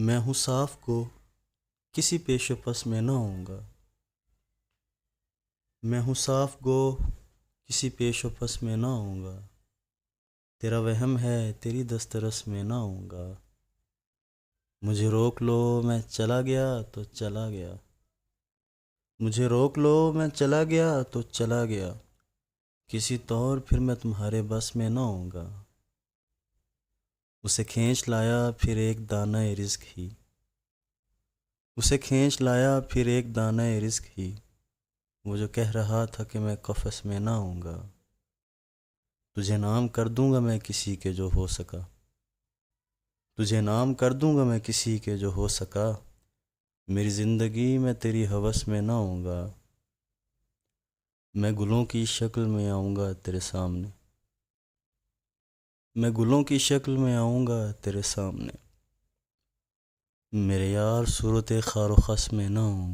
میں ہوں صاف کو کسی پیش و پس میں نہ ہوں گا۔ میں ہوں صاف گو کسی پیش و پس میں نہ ہوں گا۔ تیرا وہم ہے تیری دسترس میں نہ ہوں گا۔ مجھے روک لو میں چلا گیا تو چلا گیا۔ مجھے روک لو میں چلا گیا تو چلا گیا۔ کسی طور پھر میں تمہارے بس میں نہ ہوں گا۔ اسے کھینچ لایا پھر ایک دانہ رزق ہی۔ اسے کھینچ لایا پھر ایک دانہ رزق ہی۔ وہ جو کہہ رہا تھا کہ میں قفس میں نہ ہوں گا۔ تجھے نام کر دوں گا میں کسی کے جو ہو سکا۔ تجھے نام کر دوں گا میں کسی کے جو ہو سکا۔ میری زندگی میں تیری ہوس میں نہ ہوں گا۔ میں گلوں کی شکل میں آؤں گا تیرے سامنے۔ میں گلوں کی شکل میں آؤں گا تیرے سامنے۔ میرے یار صورت خار و خس میں نہ ہوں گا۔